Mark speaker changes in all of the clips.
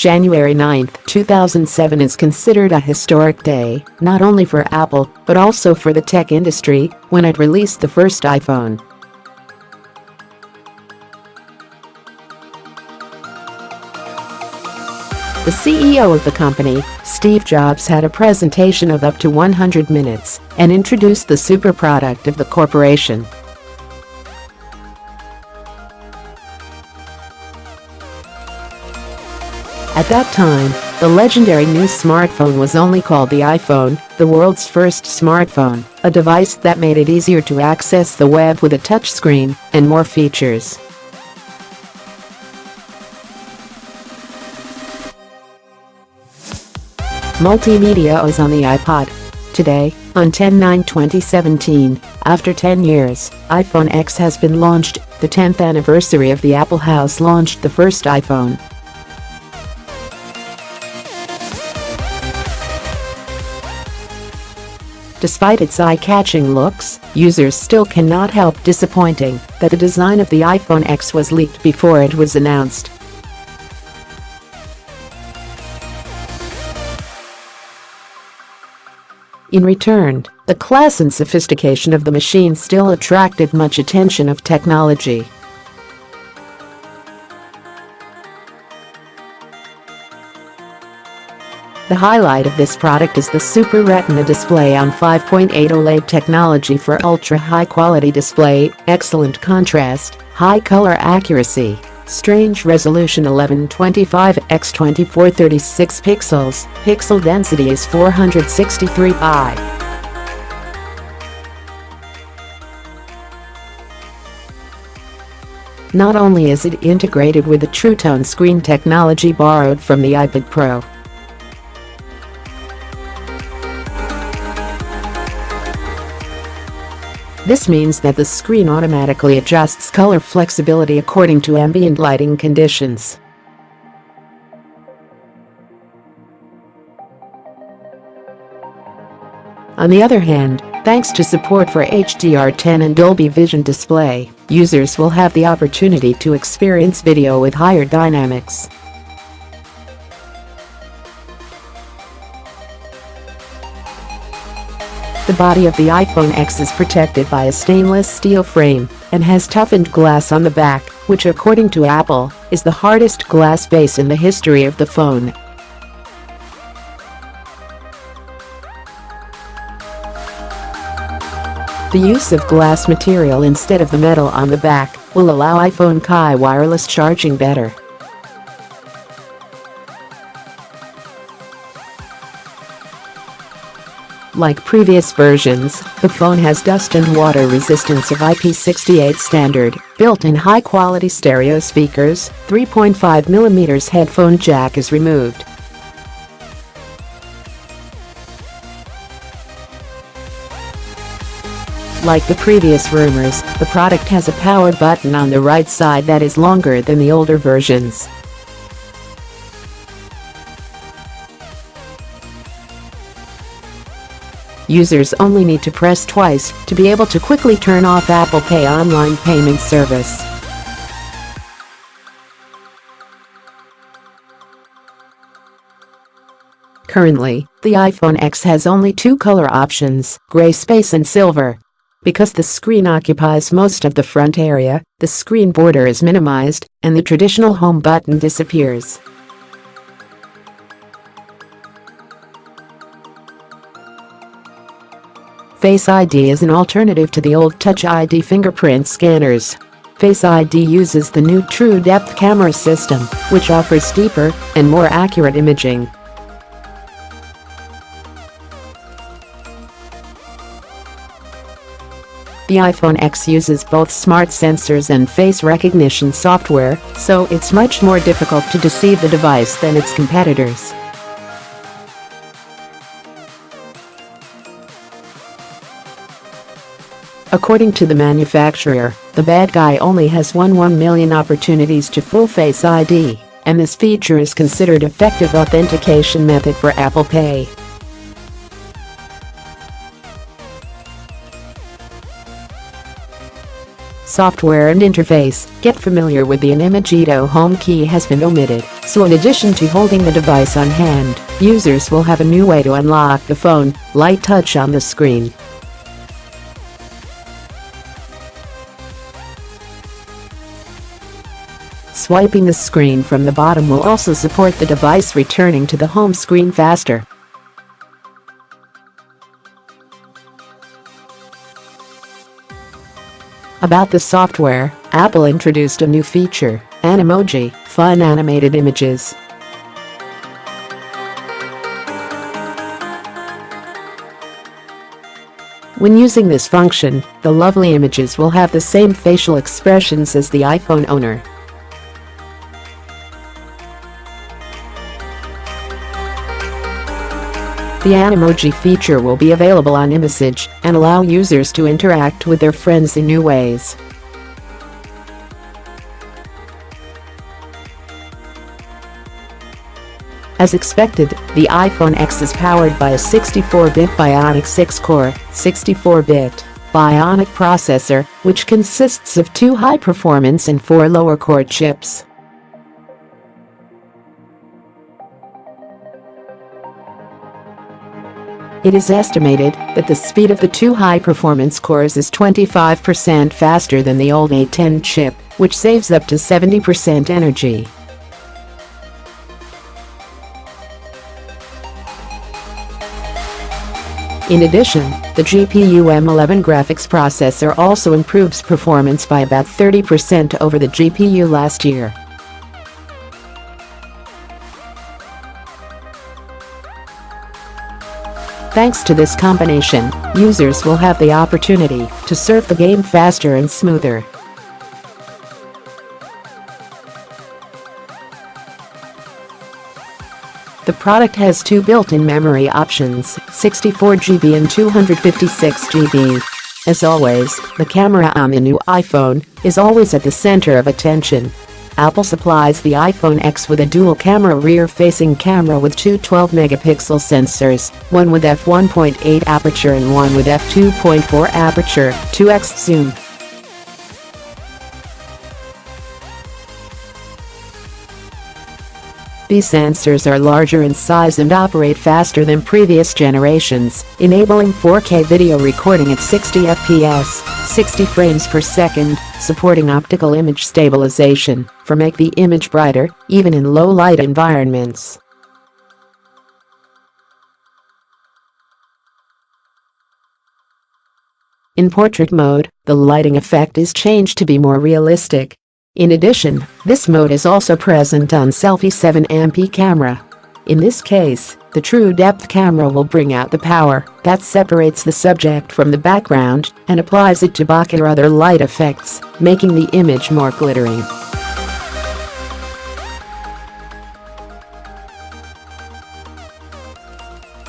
Speaker 1: January 9, 2007 is considered a historic day, not only for Apple, but also for the tech industry, when it released the first iPhone. The CEO of the company, Steve Jobs, had a presentation of up to 100 minutes and introduced the super product of the corporation. At that time, the legendary new smartphone was only called the iPhone, the world's first smartphone, a device that made it easier to access the web with a touchscreen and more features. Multimedia is on the iPod. Today, on 10/9/2017, after 10 years, iPhone X has been launched. The 10th anniversary of the Apple House launched the first iPhone. Despite its eye-catching looks, users still cannot help disappointing that the design of the iPhone X was leaked before it was announced. In return, the class and sophistication of the machine still attracted much attention of technology. The highlight of this product is the Super Retina display on 5.8 OLED technology for ultra-high-quality display, excellent contrast, high color accuracy, strange resolution 1125 x 2436 pixels, pixel density is 463 pi. Not only is it integrated with the True Tone screen technology borrowed from the iPad Pro, this means that the screen automatically adjusts color flexibility according to ambient lighting conditions. On the other hand, thanks to support for HDR10 and Dolby Vision display, users will have the opportunity to experience video with higher dynamics. The body of the iPhone X is protected by a stainless steel frame and has toughened glass on the back, which according to Apple, is the hardest glass base in the history of the phone. The use of glass material instead of the metal on the back will allow iPhone Qi wireless charging better. Like previous versions, the phone has dust and water resistance of IP68 standard, built-in high-quality stereo speakers, 3.5mm headphone jack is removed. Like the previous rumors, the product has a power button on the right side that is longer than the older versions. Users only need to press twice to be able to quickly turn off Apple Pay online payment service. Currently, the iPhone X has only two color options, gray space and silver. Because the screen occupies most of the front area, the screen border is minimized, and the traditional home button disappears. Face ID is an alternative to the old Touch ID fingerprint scanners. Face ID uses the new True Depth camera system, which offers deeper and more accurate imaging. The iPhone X uses both smart sensors and face recognition software, so it's much more difficult to deceive the device than its competitors. According to the manufacturer, the bad guy only has 1 million opportunities to fool Face ID, and this feature is considered effective authentication method for Apple Pay. Software and interface. Get familiar with the Inimagito home key has been omitted, so in addition to holding the device on hand, users will have a new way to unlock the phone, light touch on the screen. Swiping the screen from the bottom will also support the device returning to the home screen faster. About the software, Apple introduced a new feature, Animoji, fun animated images. When using this function, the lovely images will have the same facial expressions as the iPhone owner. The Animoji feature will be available on iMessage and allow users to interact with their friends in new ways. As expected, the iPhone X is powered by a 64-bit Bionic 6-core, 64-bit Bionic processor, which consists of 2 high-performance and 4 lower-core chips. It is estimated that the speed of the 2 high-performance cores is 25% faster than the old A10 chip, which saves up to 70% energy. In addition, the GPU M11 graphics processor also improves performance by about 30% over the GPU last year. Thanks to this combination, users will have the opportunity to surf the game faster and smoother. The product has 2 built-in memory options, 64GB and 256GB. As always, the camera on the new iPhone is always at the center of attention. Apple supplies the iPhone X with a dual-camera rear-facing camera with 2 12-megapixel sensors, one with f1.8 aperture and one with f2.4 aperture, 2x zoom. These sensors are larger in size and operate faster than previous generations, enabling 4K video recording at 60 fps, 60 frames per second, supporting optical image stabilization for make the image brighter, even in low-light environments. In portrait mode, the lighting effect is changed to be more realistic. In addition, this mode is also present on Selfie 7MP camera. In this case, the true depth camera will bring out the power that separates the subject from the background and applies it to bokeh or other light effects, making the image more glittering.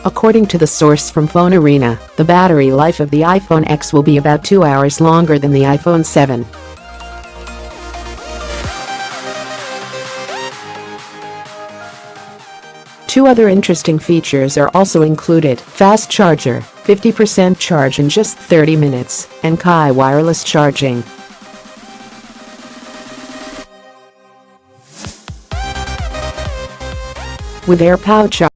Speaker 1: According to the source from Phone Arena, the battery life of the iPhone X will be about 2 hours longer than the iPhone 7. Two other interesting features are also included: fast charger, 50% charge in just 30 minutes, and Qi wireless charging. With AirPower charging,